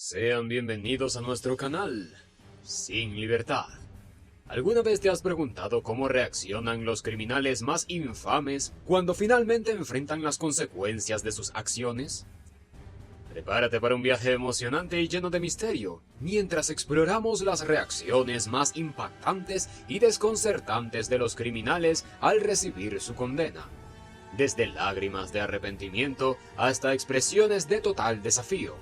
Sean bienvenidos a nuestro canal, Sin Libertad. ¿Alguna vez te has preguntado cómo reaccionan los criminales más infames cuando finalmente enfrentan las consecuencias de sus acciones? Prepárate para un viaje emocionante y lleno de misterio, mientras exploramos las reacciones más impactantes y desconcertantes de los criminales al recibir su condena. Desde lágrimas de arrepentimiento hasta expresiones de total desafío.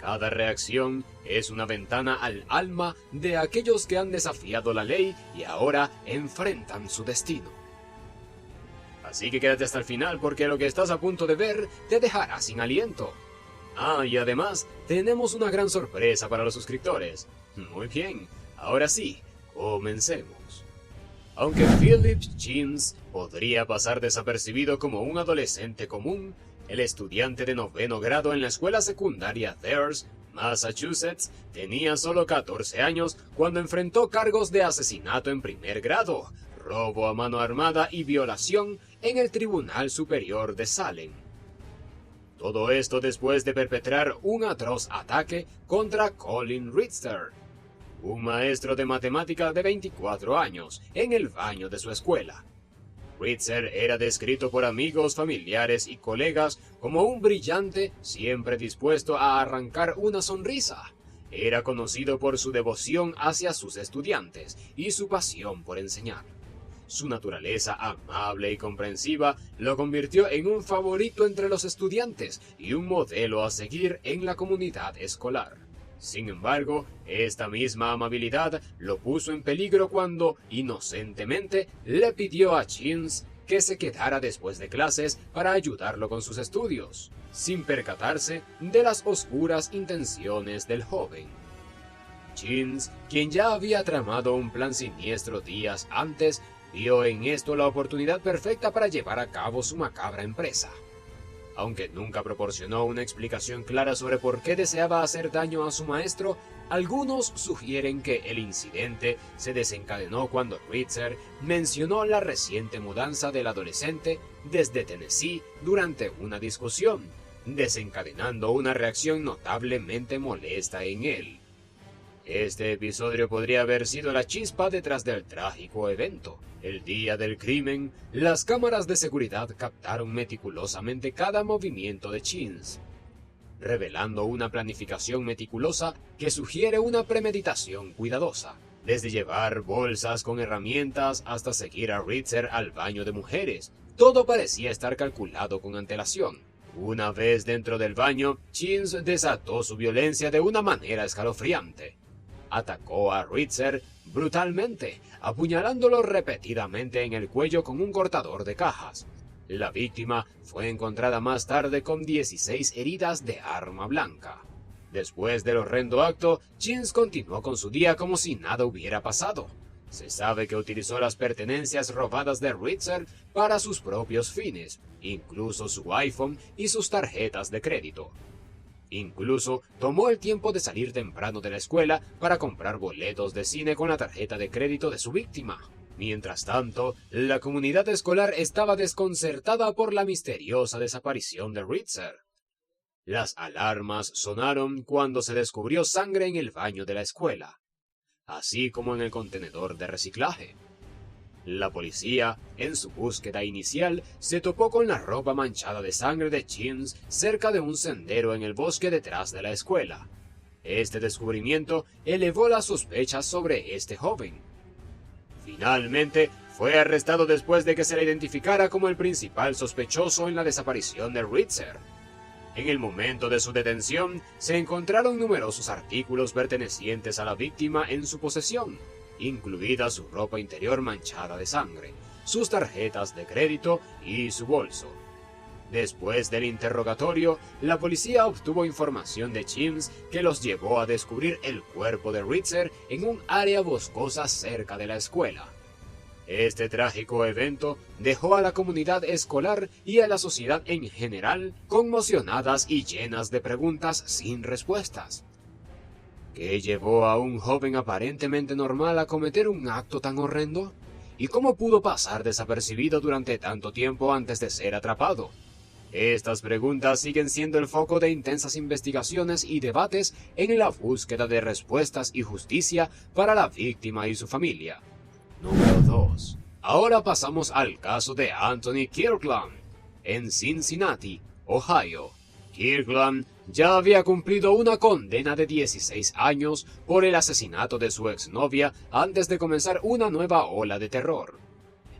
Cada reacción es una ventana al alma de aquellos que han desafiado la ley y ahora enfrentan su destino. Así que quédate hasta el final porque lo que estás a punto de ver te dejará sin aliento. Y además, tenemos una gran sorpresa para los suscriptores. Muy bien, ahora sí, comencemos. Aunque Philip Chins podría pasar desapercibido como un adolescente común, el estudiante de 9º grado en la escuela secundaria Thayers, Massachusetts, tenía solo 14 años cuando enfrentó cargos de asesinato en primer grado, robo a mano armada y violación en el Tribunal Superior de Salem. Todo esto después de perpetrar un atroz ataque contra Colin Richter, un maestro de matemática de 24 años, en el baño de su escuela. Richter era descrito por amigos, familiares y colegas como un brillante, siempre dispuesto a arrancar una sonrisa. Era conocido por su devoción hacia sus estudiantes y su pasión por enseñar. Su naturaleza amable y comprensiva lo convirtió en un favorito entre los estudiantes y un modelo a seguir en la comunidad escolar. Sin embargo, esta misma amabilidad lo puso en peligro cuando, inocentemente, le pidió a Chins que se quedara después de clases para ayudarlo con sus estudios, sin percatarse de las oscuras intenciones del joven. Chins, quien ya había tramado un plan siniestro días antes, vio en esto la oportunidad perfecta para llevar a cabo su macabra empresa. Aunque nunca proporcionó una explicación clara sobre por qué deseaba hacer daño a su maestro, algunos sugieren que el incidente se desencadenó cuando Richter mencionó la reciente mudanza del adolescente desde Tennessee durante una discusión, desencadenando una reacción notablemente molesta en él. Este episodio podría haber sido la chispa detrás del trágico evento. El día del crimen, las cámaras de seguridad captaron meticulosamente cada movimiento de Chins, revelando una planificación meticulosa que sugiere una premeditación cuidadosa, desde llevar bolsas con herramientas hasta seguir a Richter al baño de mujeres. Todo parecía estar calculado con antelación. Una vez dentro del baño, Chins desató su violencia de una manera escalofriante. Atacó a Richter brutalmente, apuñalándolo repetidamente en el cuello con un cortador de cajas. La víctima fue encontrada más tarde con 16 heridas de arma blanca. Después del horrendo acto, Chins continuó con su día como si nada hubiera pasado. Se sabe que utilizó las pertenencias robadas de Richter para sus propios fines, incluso su iPhone y sus tarjetas de crédito. Incluso tomó el tiempo de salir temprano de la escuela para comprar boletos de cine con la tarjeta de crédito de su víctima. Mientras tanto, la comunidad escolar estaba desconcertada por la misteriosa desaparición de Richter. Las alarmas sonaron cuando se descubrió sangre en el baño de la escuela, así como en el contenedor de reciclaje. La policía, en su búsqueda inicial, se topó con la ropa manchada de sangre de Chins cerca de un sendero en el bosque detrás de la escuela. Este descubrimiento elevó las sospechas sobre este joven. Finalmente, fue arrestado después de que se le identificara como el principal sospechoso en la desaparición de Richter. En el momento de su detención, se encontraron numerosos artículos pertenecientes a la víctima en su posesión, incluida su ropa interior manchada de sangre, sus tarjetas de crédito y su bolso. Después del interrogatorio, la policía obtuvo información de Chins que los llevó a descubrir el cuerpo de Richter en un área boscosa cerca de la escuela. Este trágico evento dejó a la comunidad escolar y a la sociedad en general conmocionadas y llenas de preguntas sin respuestas. ¿Qué llevó a un joven aparentemente normal a cometer un acto tan horrendo? ¿Y cómo pudo pasar desapercibido durante tanto tiempo antes de ser atrapado? Estas preguntas siguen siendo el foco de intensas investigaciones y debates en la búsqueda de respuestas y justicia para la víctima y su familia. Número 2. Ahora pasamos al caso de Anthony Kirkland, en Cincinnati, Ohio. Kirkland ya había cumplido una condena de 16 años por el asesinato de su exnovia antes de comenzar una nueva ola de terror.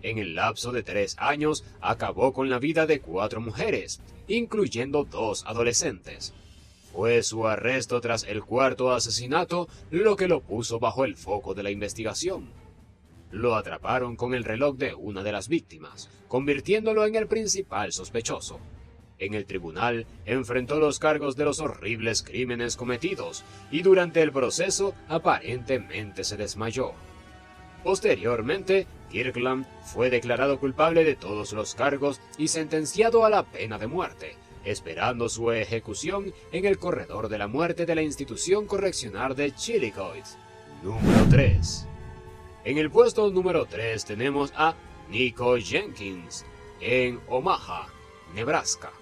En el lapso de 3 años acabó con la vida de 4 mujeres, incluyendo 2 adolescentes. Fue su arresto tras el cuarto asesinato lo que lo puso bajo el foco de la investigación. Lo atraparon con el reloj de una de las víctimas, convirtiéndolo en el principal sospechoso. En el tribunal enfrentó los cargos de los horribles crímenes cometidos y durante el proceso aparentemente se desmayó. Posteriormente, Kirkland fue declarado culpable de todos los cargos y sentenciado a la pena de muerte, esperando su ejecución en el corredor de la muerte de la institución correccional de Chillicothe. Número 3. En el puesto número 3 tenemos a Nico Jenkins, en Omaha, Nebraska,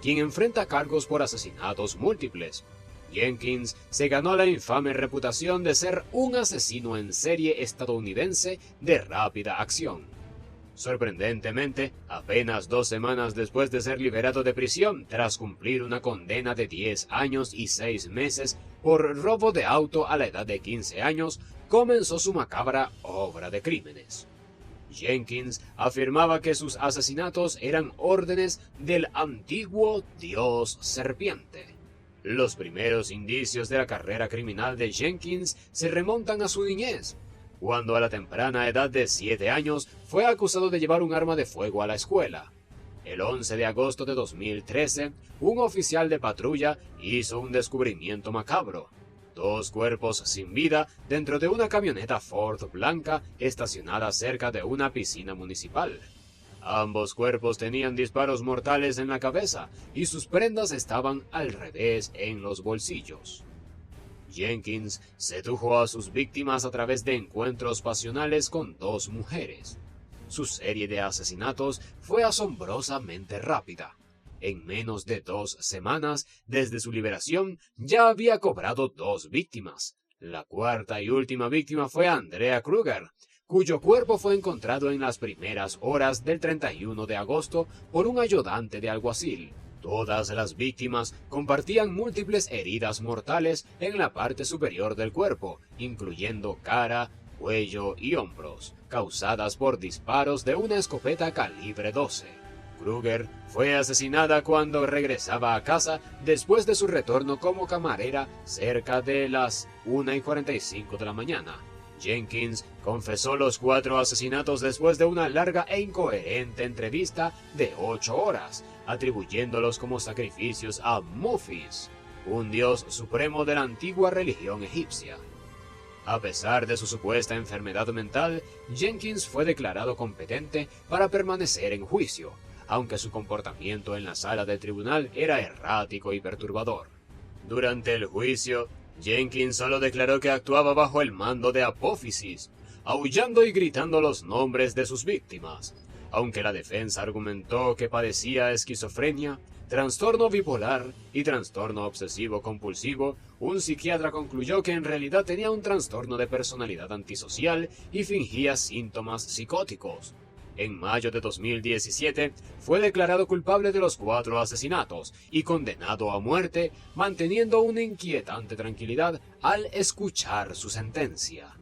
quien enfrenta cargos por asesinatos múltiples. Jenkins se ganó la infame reputación de ser un asesino en serie estadounidense de rápida acción. Sorprendentemente, apenas 2 semanas después de ser liberado de prisión tras cumplir una condena de 10 años y 6 meses por robo de auto a la edad de 15 años, comenzó su macabra obra de crímenes. Jenkins afirmaba que sus asesinatos eran órdenes del antiguo dios serpiente. Los primeros indicios de la carrera criminal de Jenkins se remontan a su niñez, cuando a la temprana edad de 7 años fue acusado de llevar un arma de fuego a la escuela. El 11 de agosto de 2013, un oficial de patrulla hizo un descubrimiento macabro: 2 cuerpos sin vida dentro de una camioneta Ford blanca estacionada cerca de una piscina municipal. Ambos cuerpos tenían disparos mortales en la cabeza y sus prendas estaban al revés en los bolsillos. Jenkins sedujo a sus víctimas a través de encuentros pasionales con 2 mujeres. Su serie de asesinatos fue asombrosamente rápida. En menos de 2 semanas desde su liberación ya había cobrado 2 víctimas. La cuarta y última víctima fue Andrea Kruger, cuyo cuerpo fue encontrado en las primeras horas del 31 de agosto por un ayudante de alguacil. Todas las víctimas compartían múltiples heridas mortales en la parte superior del cuerpo, incluyendo cara, cuello y hombros, causadas por disparos de una escopeta calibre 12. Kruger fue asesinada cuando regresaba a casa después de su retorno como camarera cerca de las 1:45 de la mañana. Jenkins confesó los 4 asesinatos después de una larga e incoherente entrevista de 8 horas, atribuyéndolos como sacrificios a Mufis, un dios supremo de la antigua religión egipcia. A pesar de su supuesta enfermedad mental, Jenkins fue declarado competente para permanecer en juicio, aunque su comportamiento en la sala del tribunal era errático y perturbador. Durante el juicio, Jenkins solo declaró que actuaba bajo el mando de Apófisis, aullando y gritando los nombres de sus víctimas. Aunque la defensa argumentó que padecía esquizofrenia, trastorno bipolar y trastorno obsesivo-compulsivo, un psiquiatra concluyó que en realidad tenía un trastorno de personalidad antisocial y fingía síntomas psicóticos. En mayo de 2017, fue declarado culpable de los 4 asesinatos y condenado a muerte, manteniendo una inquietante tranquilidad al escuchar su sentencia.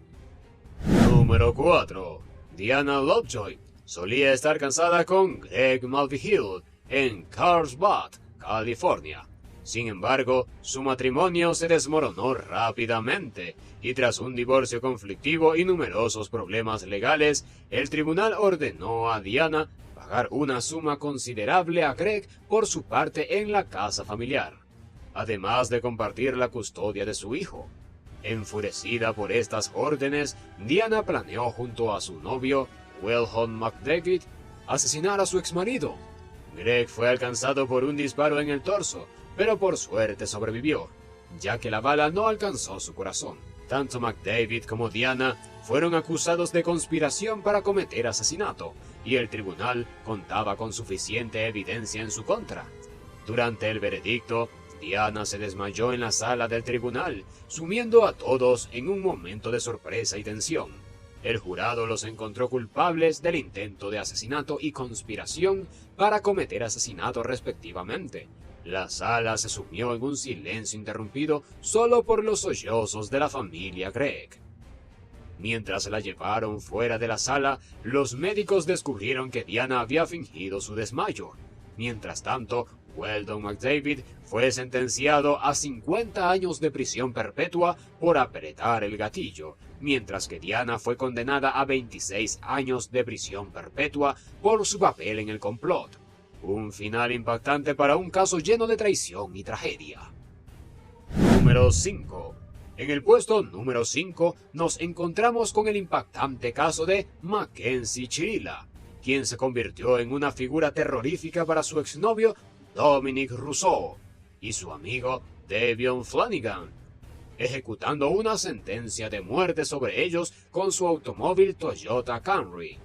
Número 4. Diana Lovejoy solía estar casada con Greg Mulvihill en Carlsbad, California. Sin embargo, su matrimonio se desmoronó rápidamente, y tras un divorcio conflictivo y numerosos problemas legales, el tribunal ordenó a Diana pagar una suma considerable a Greg por su parte en la casa familiar, además de compartir la custodia de su hijo. Enfurecida por estas órdenes, Diana planeó junto a su novio, Wilhelm McDavid, asesinar a su exmarido. Greg fue alcanzado por un disparo en el torso, pero por suerte sobrevivió, ya que la bala no alcanzó su corazón. Tanto McDavid como Diana fueron acusados de conspiración para cometer asesinato, y el tribunal contaba con suficiente evidencia en su contra. Durante el veredicto, Diana se desmayó en la sala del tribunal, sumiendo a todos en un momento de sorpresa y tensión. El jurado los encontró culpables del intento de asesinato y conspiración para cometer asesinato respectivamente. La sala se sumió en un silencio interrumpido solo por los sollozos de la familia Gregg. Mientras la llevaron fuera de la sala, los médicos descubrieron que Diana había fingido su desmayo. Mientras tanto, Weldon McDavid fue sentenciado a 50 años de prisión perpetua por apretar el gatillo, mientras que Diana fue condenada a 26 años de prisión perpetua por su papel en el complot. Un final impactante para un caso lleno de traición y tragedia. Número 5. En el puesto número 5 nos encontramos con el impactante caso de Mackenzie Chirila, quien se convirtió en una figura terrorífica para su exnovio Dominic Rousseau y su amigo Davion Flanagan, ejecutando una sentencia de muerte sobre ellos con su automóvil Toyota Camry.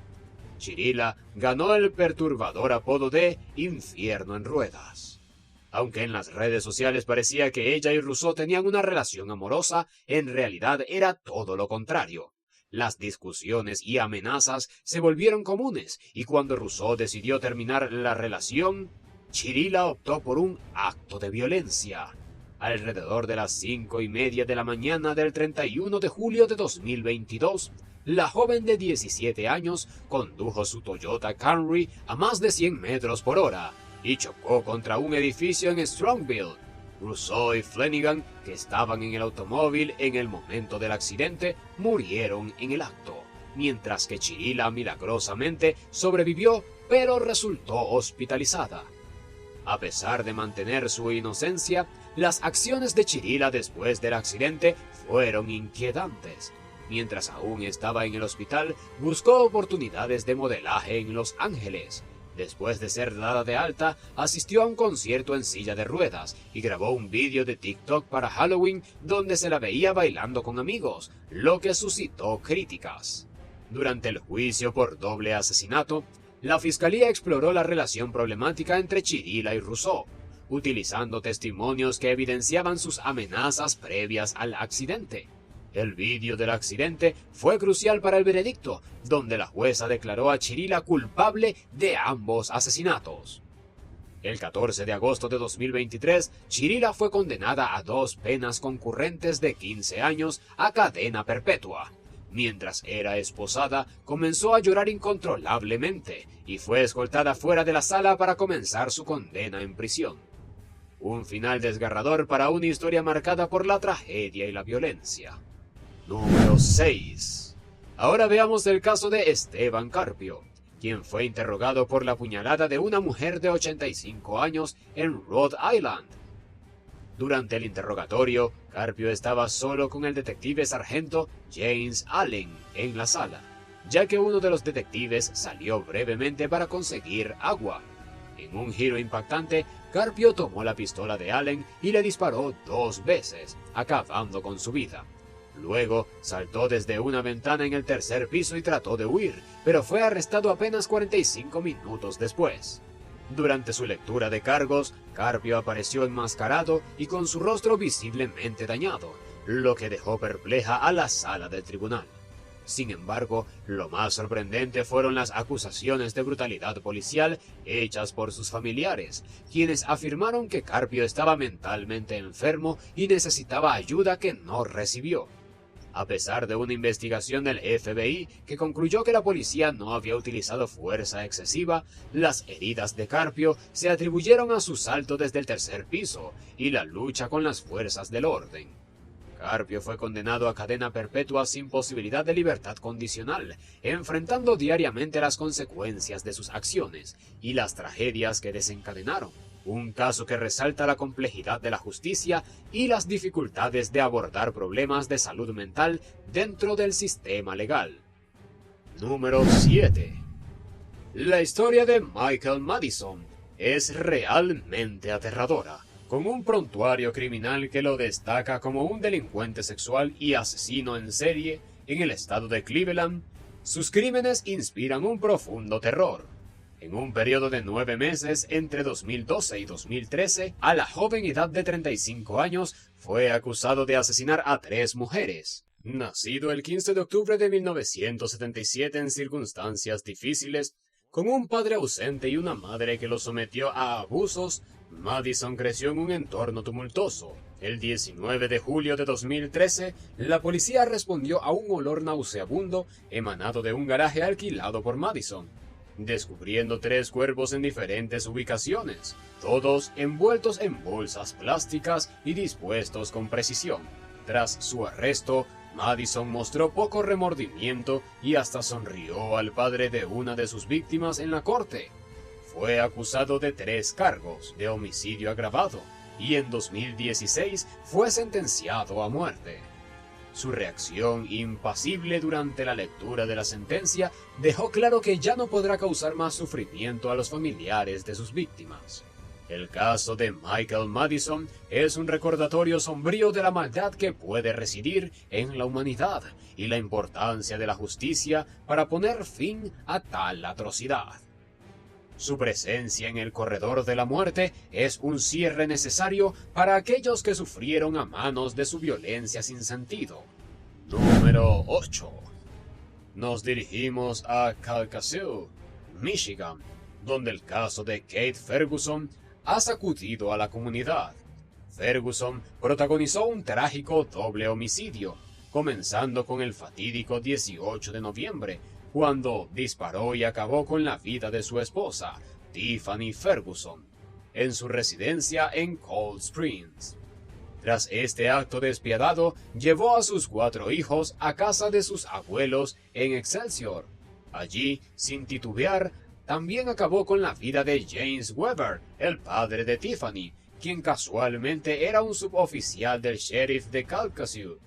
Chirila ganó el perturbador apodo de Infierno en Ruedas. Aunque en las redes sociales parecía que ella y Rousseau tenían una relación amorosa, en realidad era todo lo contrario. Las discusiones y amenazas se volvieron comunes, y cuando Rousseau decidió terminar la relación, Chirila optó por un acto de violencia. Alrededor de las 5:30 de la mañana del 31 de julio de 2022, la joven de 17 años condujo su Toyota Camry a más de 100 metros por hora y chocó contra un edificio en Strongville. Rousseau y Flanagan, que estaban en el automóvil en el momento del accidente, murieron en el acto, mientras que Chirila milagrosamente sobrevivió, pero resultó hospitalizada. A pesar de mantener su inocencia, las acciones de Chirila después del accidente fueron inquietantes. Mientras aún estaba en el hospital, buscó oportunidades de modelaje en Los Ángeles. Después de ser dada de alta, asistió a un concierto en silla de ruedas y grabó un vídeo de TikTok para Halloween donde se la veía bailando con amigos, lo que suscitó críticas. Durante el juicio por doble asesinato, la fiscalía exploró la relación problemática entre Chirila y Rousseau, utilizando testimonios que evidenciaban sus amenazas previas al accidente. El vídeo del accidente fue crucial para el veredicto, donde la jueza declaró a Chirila culpable de ambos asesinatos. El 14 de agosto de 2023, Chirila fue condenada a 2 penas concurrentes de 15 años a cadena perpetua. Mientras era esposada, comenzó a llorar incontrolablemente y fue escoltada fuera de la sala para comenzar su condena en prisión. Un final desgarrador para una historia marcada por la tragedia y la violencia. Número 6. Ahora veamos el caso de Esteban Carpio, quien fue interrogado por la puñalada de una mujer de 85 años en Rhode Island. Durante el interrogatorio, Carpio estaba solo con el detective sargento James Allen en la sala, ya que uno de los detectives salió brevemente para conseguir agua. En un giro impactante, Carpio tomó la pistola de Allen y le disparó 2 veces, acabando con su vida. Luego saltó desde una ventana en el 3er piso y trató de huir, pero fue arrestado apenas 45 minutos después. Durante su lectura de cargos, Carpio apareció enmascarado y con su rostro visiblemente dañado, lo que dejó perpleja a la sala del tribunal. Sin embargo, lo más sorprendente fueron las acusaciones de brutalidad policial hechas por sus familiares, quienes afirmaron que Carpio estaba mentalmente enfermo y necesitaba ayuda que no recibió. A pesar de una investigación del FBI que concluyó que la policía no había utilizado fuerza excesiva, las heridas de Carpio se atribuyeron a su salto desde el 3er piso y la lucha con las fuerzas del orden. Carpio fue condenado a cadena perpetua sin posibilidad de libertad condicional, enfrentando diariamente las consecuencias de sus acciones y las tragedias que desencadenaron. Un caso que resalta la complejidad de la justicia y las dificultades de abordar problemas de salud mental dentro del sistema legal. Número 7. La historia de Michael Madison es realmente aterradora, Con un prontuario criminal que lo destaca como un delincuente sexual y asesino en serie en el estado de Cleveland, sus crímenes inspiran un profundo terror. En un periodo de 9 meses entre 2012 y 2013, a la joven edad de 35 años, fue acusado de asesinar a 3 mujeres. Nacido el 15 de octubre de 1977 en circunstancias difíciles, con un padre ausente y una madre que lo sometió a abusos, Madison creció en un entorno tumultuoso. El 19 de julio de 2013, la policía respondió a un olor nauseabundo emanado de un garaje alquilado por Madison, descubriendo 3 cuerpos en diferentes ubicaciones, todos envueltos en bolsas plásticas y dispuestos con precisión. Tras su arresto, Madison mostró poco remordimiento y hasta sonrió al padre de una de sus víctimas en la corte. Fue acusado de 3 cargos de homicidio agravado y en 2016 fue sentenciado a muerte. Su reacción impasible durante la lectura de la sentencia dejó claro que ya no podrá causar más sufrimiento a los familiares de sus víctimas. El caso de Michael Madison es un recordatorio sombrío de la maldad que puede residir en la humanidad y la importancia de la justicia para poner fin a tal atrocidad. Su presencia en el corredor de la muerte es un cierre necesario para aquellos que sufrieron a manos de su violencia sin sentido. Número 8. Nos dirigimos a Calcasieu, Michigan, donde el caso de Kate Ferguson ha sacudido a la comunidad. Ferguson protagonizó un trágico doble homicidio, comenzando con el fatídico 18 de noviembre, cuando disparó y acabó con la vida de su esposa, Tiffany Ferguson, en su residencia en Cold Springs. Tras este acto despiadado, llevó a sus 4 hijos a casa de sus abuelos en Excelsior. Allí, sin titubear, también acabó con la vida de James Weber, el padre de Tiffany, quien casualmente era un suboficial del sheriff de Calcasieu.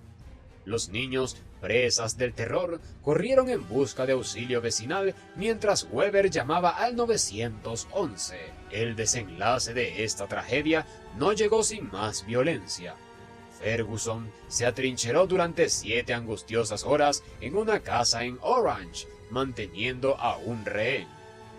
Los niños, presas del terror, corrieron en busca de auxilio vecinal mientras Weber llamaba al 911. El desenlace de esta tragedia no llegó sin más violencia. Ferguson se atrincheró durante 7 angustiosas horas en una casa en Orange, manteniendo a un rehén.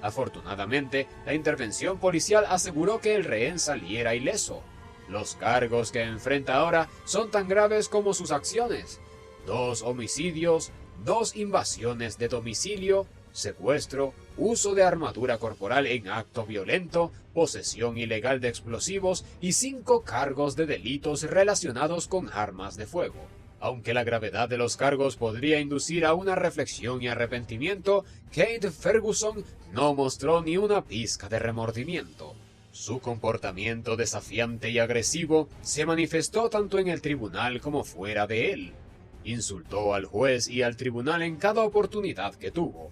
Afortunadamente, la intervención policial aseguró que el rehén saliera ileso. Los cargos que enfrenta ahora son tan graves como sus acciones: 2 homicidios, 2 invasiones de domicilio, secuestro, uso de armadura corporal en acto violento, posesión ilegal de explosivos y 5 cargos de delitos relacionados con armas de fuego. Aunque la gravedad de los cargos podría inducir a una reflexión y arrepentimiento, Kate Ferguson no mostró ni una pizca de remordimiento. Su comportamiento desafiante y agresivo se manifestó tanto en el tribunal como fuera de él. Insultó al juez y al tribunal en cada oportunidad que tuvo,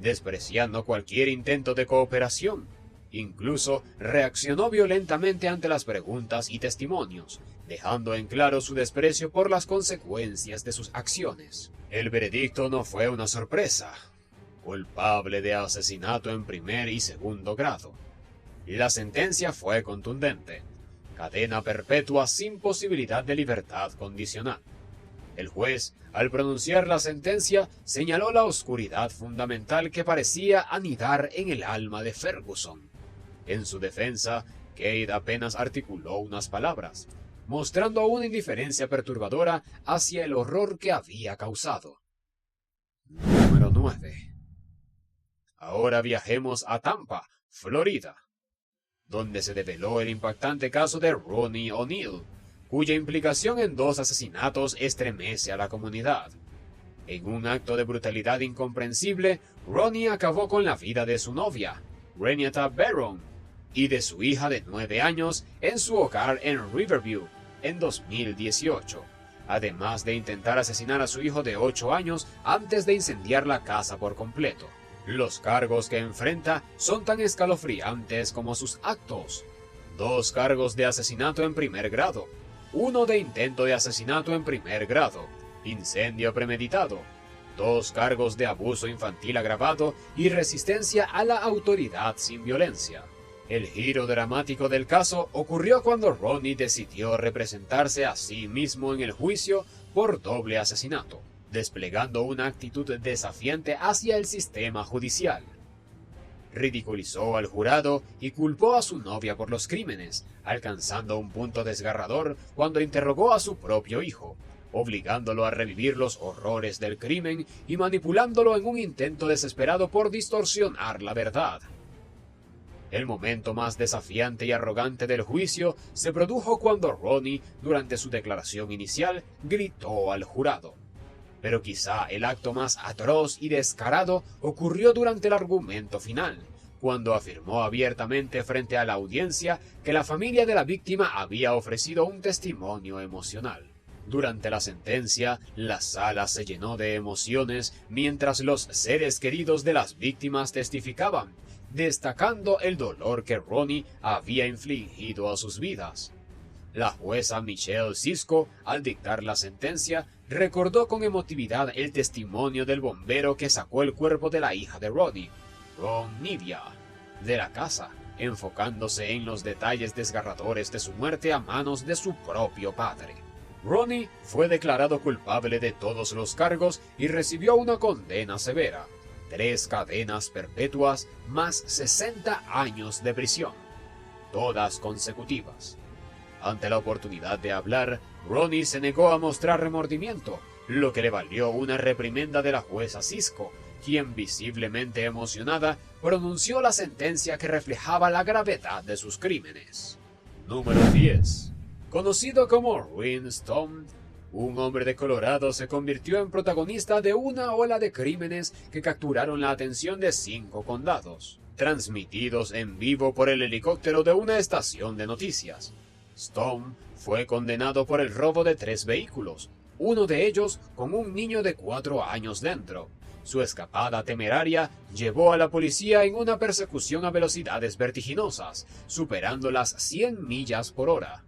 despreciando cualquier intento de cooperación. Incluso reaccionó violentamente ante las preguntas y testimonios, dejando en claro su desprecio por las consecuencias de sus acciones. El veredicto no fue una sorpresa: culpable de asesinato en primer y segundo grado. La sentencia fue contundente: cadena perpetua sin posibilidad de libertad condicional. El juez, al pronunciar la sentencia, señaló la oscuridad fundamental que parecía anidar en el alma de Ferguson. En su defensa, Kate apenas articuló unas palabras, mostrando una indiferencia perturbadora hacia el horror que había causado. Número 9. Ahora viajemos a Tampa, Florida, donde se develó el impactante caso de Ronnie O'Neill, cuya implicación en 2 asesinatos estremece a la comunidad. En un acto de brutalidad incomprensible, Ronnie acabó con la vida de su novia, Renata Barron, y de su hija de 9 años en su hogar en Riverview en 2018, además de intentar asesinar a su hijo de 8 años antes de incendiar la casa por completo. Los cargos que enfrenta son tan escalofriantes como sus actos: 2 cargos de asesinato en primer grado, 1 de intento de asesinato en primer grado, incendio premeditado, 2 cargos de abuso infantil agravado y resistencia a la autoridad sin violencia. El giro dramático del caso ocurrió cuando Ronnie decidió representarse a sí mismo en el juicio por doble asesinato, desplegando una actitud desafiante hacia el sistema judicial. Ridiculizó al jurado y culpó a su novia por los crímenes, alcanzando un punto desgarrador cuando interrogó a su propio hijo, obligándolo a revivir los horrores del crimen y manipulándolo en un intento desesperado por distorsionar la verdad. El momento más desafiante y arrogante del juicio se produjo cuando Ronnie, durante su declaración inicial, gritó al jurado. Pero quizá el acto más atroz y descarado ocurrió durante el argumento final, cuando afirmó abiertamente frente a la audiencia que la familia de la víctima había ofrecido un testimonio emocional. Durante la sentencia, la sala se llenó de emociones mientras los seres queridos de las víctimas testificaban, destacando el dolor que Ronnie había infligido a sus vidas. La jueza Michelle Cisco, al dictar la sentencia, recordó con emotividad el testimonio del bombero que sacó el cuerpo de la hija de Ronnie, Ron Nivea, de la casa, enfocándose en los detalles desgarradores de su muerte a manos de su propio padre. Ronnie fue declarado culpable de todos los cargos y recibió una condena severa, 3 cadenas perpetuas más 60 años de prisión, todas consecutivas. Ante la oportunidad de hablar, Ronnie se negó a mostrar remordimiento, lo que le valió una reprimenda de la jueza Cisco, quien, visiblemente emocionada, pronunció la sentencia que reflejaba la gravedad de sus crímenes. Número 10. Conocido como Ruin Stone, un hombre de Colorado se convirtió en protagonista de una ola de crímenes que capturaron la atención de 5 condados, transmitidos en vivo por el helicóptero de una estación de noticias. Stone fue condenado por el robo de 3 vehículos, uno de ellos con un niño de 4 años dentro. Su escapada temeraria llevó a la policía en una persecución a velocidades vertiginosas, superando las 100 millas por hora.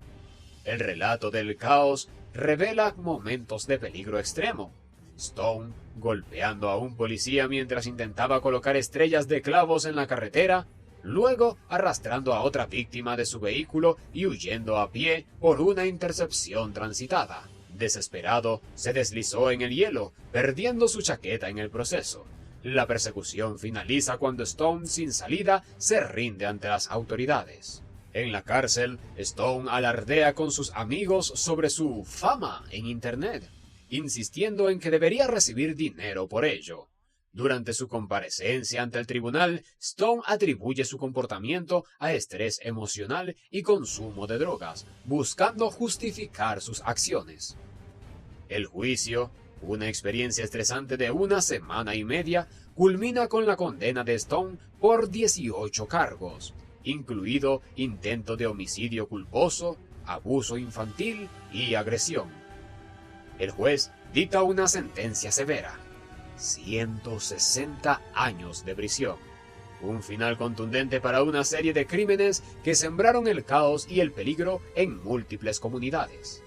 El relato del caos revela momentos de peligro extremo. Stone golpeando a un policía mientras intentaba colocar estrellas de clavos en la carretera, luego arrastrando a otra víctima de su vehículo y huyendo a pie por una intercepción transitada. Desesperado, se deslizó en el hielo, perdiendo su chaqueta en el proceso. La persecución finaliza cuando Stone, sin salida, se rinde ante las autoridades. En la cárcel, Stone alardea con sus amigos sobre su fama en Internet, insistiendo en que debería recibir dinero por ello. Durante su comparecencia ante el tribunal, Stone atribuye su comportamiento a estrés emocional y consumo de drogas, buscando justificar sus acciones. El juicio, una experiencia estresante de 1 semana y media, culmina con la condena de Stone por 18 cargos, incluido intento de homicidio culposo, abuso infantil y agresión. El juez dicta una sentencia severa: 160 años de prisión. Un final contundente para una serie de crímenes que sembraron el caos y el peligro en múltiples comunidades.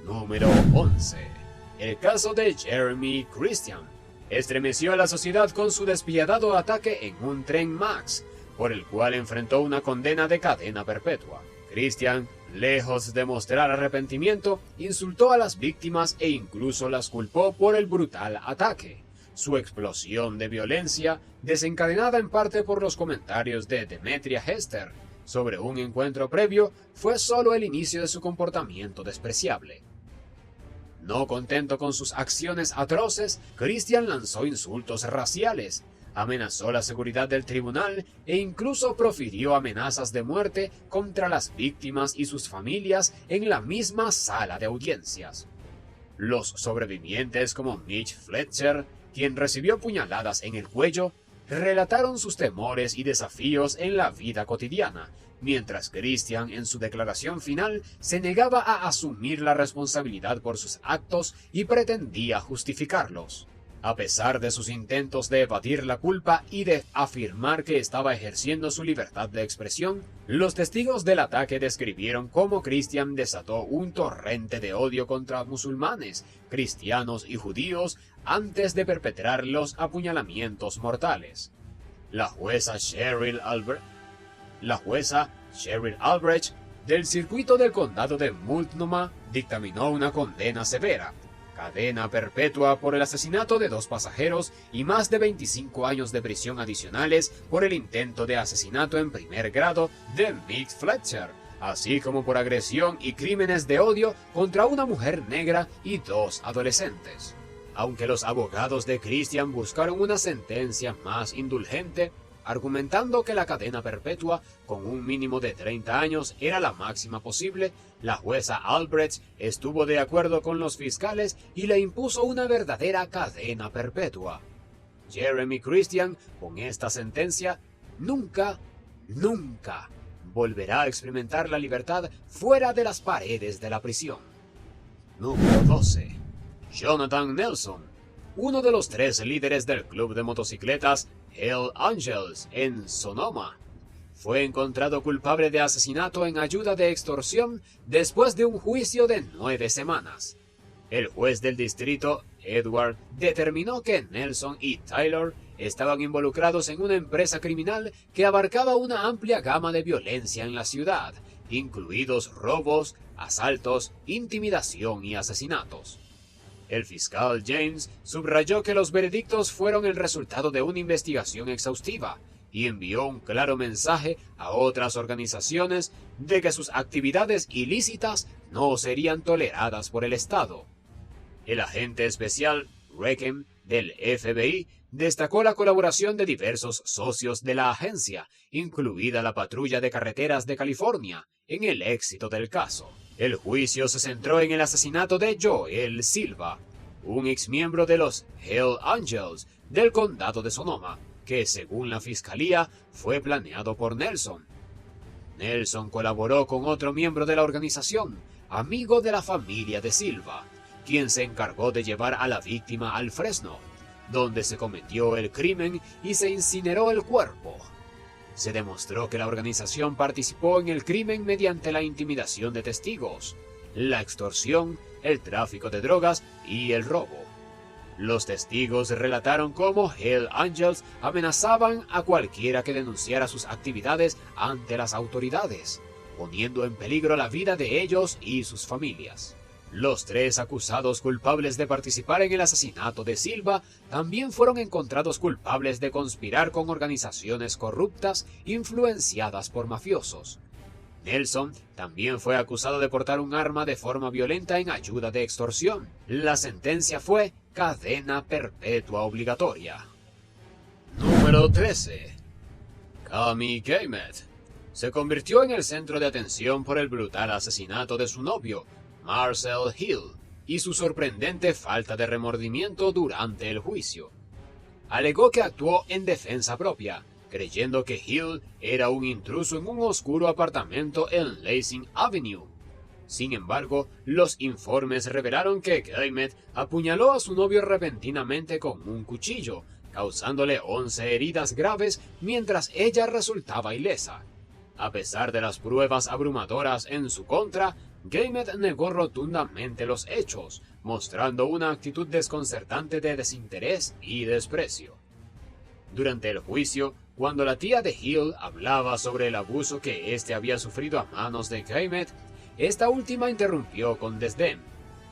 Número 11. El caso de Jeremy Christian estremeció a la sociedad con su despiadado ataque en un tren MAX, por el cual enfrentó una condena de cadena perpetua. Christian, lejos de mostrar arrepentimiento, insultó a las víctimas e incluso las culpó por el brutal ataque. Su explosión de violencia, desencadenada en parte por los comentarios de Demetria Hester sobre un encuentro previo, fue solo el inicio de su comportamiento despreciable. No contento con sus acciones atroces, Christian lanzó insultos raciales, amenazó la seguridad del tribunal e incluso profirió amenazas de muerte contra las víctimas y sus familias en la misma sala de audiencias. Los sobrevivientes, como Mitch Fletcher, quien recibió puñaladas en el cuello, relataron sus temores y desafíos en la vida cotidiana, mientras Christian, en su declaración final, se negaba a asumir la responsabilidad por sus actos y pretendía justificarlos. A pesar de sus intentos de evadir la culpa y de afirmar que estaba ejerciendo su libertad de expresión, los testigos del ataque describieron cómo Christian desató un torrente de odio contra musulmanes, cristianos y judíos antes de perpetrar los apuñalamientos mortales. La jueza Cheryl Albert La jueza Cheryl Albrecht del circuito del condado de Multnomah dictaminó una condena severa, cadena perpetua por el asesinato de 2 pasajeros y más de 25 años de prisión adicionales por el intento de asesinato en primer grado de Mick Fletcher, así como por agresión y crímenes de odio contra una mujer negra y 2 adolescentes. Aunque los abogados de Christian buscaron una sentencia más indulgente, argumentando que la cadena perpetua con un mínimo de 30 años era la máxima posible, la jueza Albrecht estuvo de acuerdo con los fiscales y le impuso una verdadera cadena perpetua. Jeremy Christian, con esta sentencia, nunca volverá a experimentar la libertad fuera de las paredes de la prisión. Número 12. Jonathan Nelson, uno de los 3 líderes del club de motocicletas Hell Angels en Sonoma, fue encontrado culpable de asesinato en ayuda de extorsión después de un juicio de 9 semanas. El juez del distrito, Edward, determinó que Nelson y Taylor estaban involucrados en una empresa criminal que abarcaba una amplia gama de violencia en la ciudad, incluidos robos, asaltos, intimidación y asesinatos. El fiscal James subrayó que los veredictos fueron el resultado de una investigación exhaustiva y envió un claro mensaje a otras organizaciones de que sus actividades ilícitas no serían toleradas por el Estado. El agente especial Reckham del FBI destacó la colaboración de diversos socios de la agencia, incluida la Patrulla de Carreteras de California, en el éxito del caso. El juicio se centró en el asesinato de Joel Silva, un exmiembro de los Hell Angels del condado de Sonoma, que según la fiscalía fue planeado por Nelson. Nelson colaboró con otro miembro de la organización, amigo de la familia de Silva, quien se encargó de llevar a la víctima al Fresno, donde se cometió el crimen y se incineró el cuerpo. Se demostró que la organización participó en el crimen mediante la intimidación de testigos, la extorsión, el tráfico de drogas y el robo. Los testigos relataron cómo Hell Angels amenazaban a cualquiera que denunciara sus actividades ante las autoridades, poniendo en peligro la vida de ellos y sus familias. Los 3 acusados culpables de participar en el asesinato de Silva también fueron encontrados culpables de conspirar con organizaciones corruptas influenciadas por mafiosos. Nelson también fue acusado de portar un arma de forma violenta en ayuda de extorsión. La sentencia fue cadena perpetua obligatoria. Número 13. Cami Gaymet se convirtió en el centro de atención por el brutal asesinato de su novio, Marcel Hill, y su sorprendente falta de remordimiento durante el juicio. Alegó que actuó en defensa propia, creyendo que Hill era un intruso en un oscuro apartamento en Lansing Avenue. Sin embargo, los informes revelaron que Gaymet apuñaló a su novio repentinamente con un cuchillo, causándole 11 heridas graves mientras ella resultaba ilesa. A pesar de las pruebas abrumadoras en su contra, Gaymet negó rotundamente los hechos, mostrando una actitud desconcertante de desinterés y desprecio. Durante el juicio, cuando la tía de Hill hablaba sobre el abuso que éste había sufrido a manos de Gaymet, esta última interrumpió con desdén,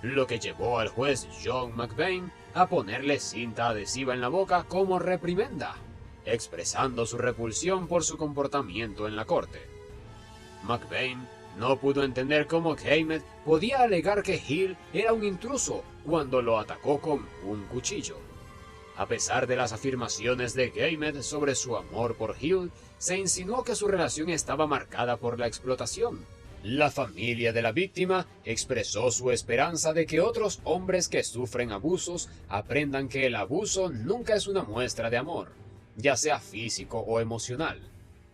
lo que llevó al juez John McBain a ponerle cinta adhesiva en la boca como reprimenda, expresando su repulsión por su comportamiento en la corte. McBain no pudo entender cómo Gaymet podía alegar que Hill era un intruso cuando lo atacó con un cuchillo. A pesar de las afirmaciones de Gaymet sobre su amor por Hill, se insinuó que su relación estaba marcada por la explotación. La familia de la víctima expresó su esperanza de que otros hombres que sufren abusos aprendan que el abuso nunca es una muestra de amor, ya sea físico o emocional.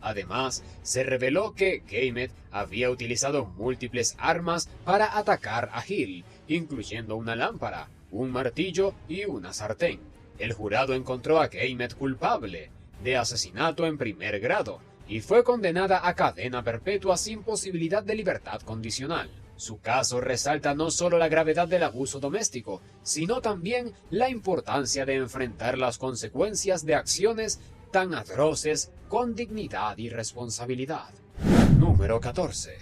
Además, se reveló que Gaymet había utilizado múltiples armas para atacar a Hill, incluyendo una lámpara, un martillo y una sartén. El jurado encontró a Gaymet culpable de asesinato en primer grado y fue condenada a cadena perpetua sin posibilidad de libertad condicional. Su caso resalta no solo la gravedad del abuso doméstico, sino también la importancia de enfrentar las consecuencias de acciones tan atroces con dignidad y responsabilidad. Número 14.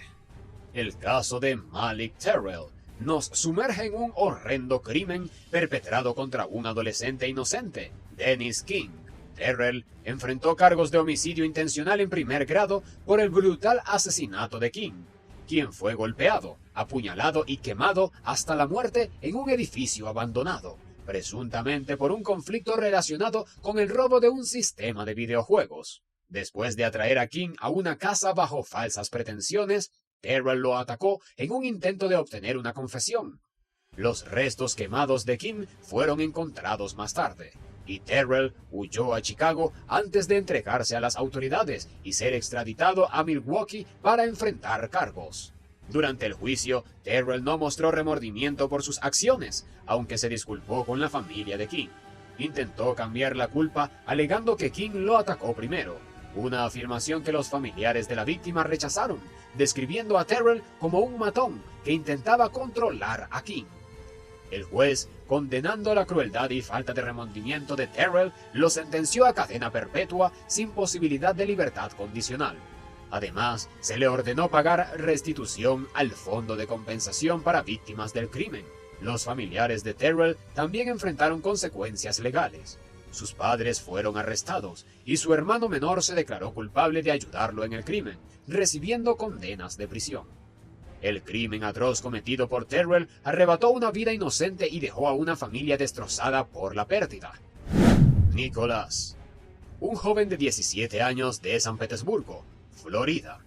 El caso de Malik Terrell nos sumerge en un horrendo crimen perpetrado contra un adolescente inocente, Dennis King. Terrell enfrentó cargos de homicidio intencional en primer grado por el brutal asesinato de King, quien fue golpeado, apuñalado y quemado hasta la muerte en un edificio abandonado, presuntamente por un conflicto relacionado con el robo de un sistema de videojuegos. Después de atraer a King a una casa bajo falsas pretensiones, Terrell lo atacó en un intento de obtener una confesión. Los restos quemados de King fueron encontrados más tarde, y Terrell huyó a Chicago antes de entregarse a las autoridades y ser extraditado a Milwaukee para enfrentar cargos. Durante el juicio, Terrell no mostró remordimiento por sus acciones, aunque se disculpó con la familia de King. Intentó cambiar la culpa alegando que King lo atacó primero, una afirmación que los familiares de la víctima rechazaron, describiendo a Terrell como un matón que intentaba controlar a King. El juez, condenando la crueldad y falta de remordimiento de Terrell, lo sentenció a cadena perpetua sin posibilidad de libertad condicional. Además, se le ordenó pagar restitución al Fondo de Compensación para Víctimas del Crimen. Los familiares de Terrell también enfrentaron consecuencias legales. Sus padres fueron arrestados y su hermano menor se declaró culpable de ayudarlo en el crimen, recibiendo condenas de prisión. El crimen atroz cometido por Terrell arrebató una vida inocente y dejó a una familia destrozada por la pérdida. Nicholas, un joven de 17 años de San Petersburgo, Florida,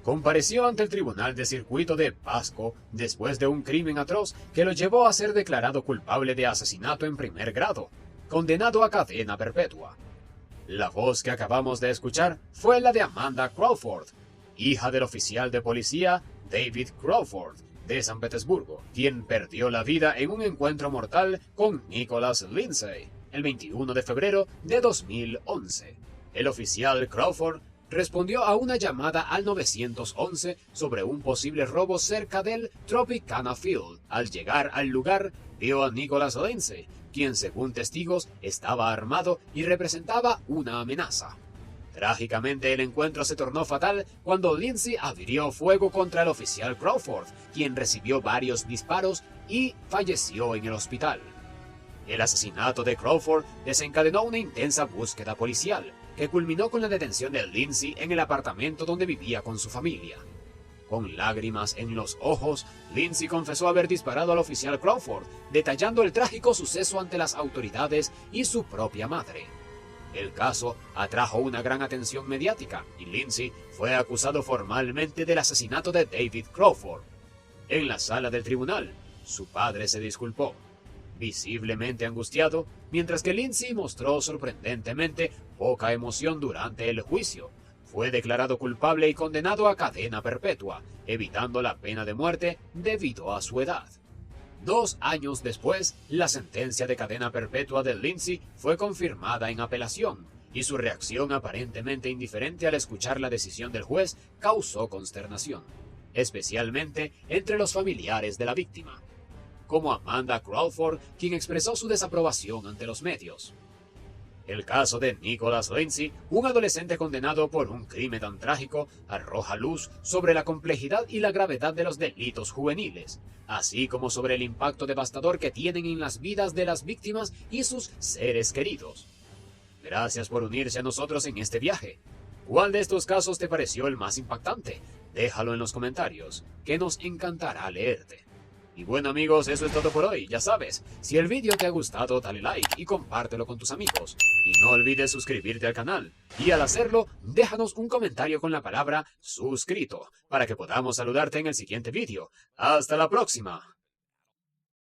compareció ante el Tribunal de Circuito de Pasco después de un crimen atroz que lo llevó a ser declarado culpable de asesinato en primer grado, condenado a cadena perpetua. La voz que acabamos de escuchar fue la de Amanda Crawford, hija del oficial de policía David Crawford, de San Petersburgo, quien perdió la vida en un encuentro mortal con Nicholas Lindsay el 21 de febrero de 2011. El oficial Crawford respondió a una llamada al 911 sobre un posible robo cerca del Tropicana Field. Al llegar al lugar, vio a Nicholas Lindsay, quien según testigos estaba armado y representaba una amenaza. Trágicamente, el encuentro se tornó fatal cuando Lindsay abrió fuego contra el oficial Crawford, quien recibió varios disparos y falleció en el hospital. El asesinato de Crawford desencadenó una intensa búsqueda policial, que culminó con la detención de Lindsay en el apartamento donde vivía con su familia. Con lágrimas en los ojos, Lindsay confesó haber disparado al oficial Crawford, detallando el trágico suceso ante las autoridades y su propia madre. El caso atrajo una gran atención mediática y Lindsay fue acusado formalmente del asesinato de David Crawford. En la sala del tribunal, su padre se disculpó, visiblemente angustiado, mientras que Lindsay mostró sorprendentemente poca emoción durante el juicio. Fue declarado culpable y condenado a cadena perpetua, evitando la pena de muerte debido a su edad. 2 años después, la sentencia de cadena perpetua de Lindsay fue confirmada en apelación, y su reacción aparentemente indiferente al escuchar la decisión del juez causó consternación, especialmente entre los familiares de la víctima, como Amanda Crawford, quien expresó su desaprobación ante los medios. El caso de Nicholas Lindsay, un adolescente condenado por un crimen tan trágico, arroja luz sobre la complejidad y la gravedad de los delitos juveniles, así como sobre el impacto devastador que tienen en las vidas de las víctimas y sus seres queridos. Gracias por unirse a nosotros en este viaje. ¿Cuál de estos casos te pareció el más impactante? Déjalo en los comentarios, que nos encantará leerte. Y bueno amigos, eso es todo por hoy, ya sabes, si el vídeo te ha gustado dale like y compártelo con tus amigos. Y no olvides suscribirte al canal, y al hacerlo, déjanos un comentario con la palabra suscrito, para que podamos saludarte en el siguiente vídeo. ¡Hasta la próxima!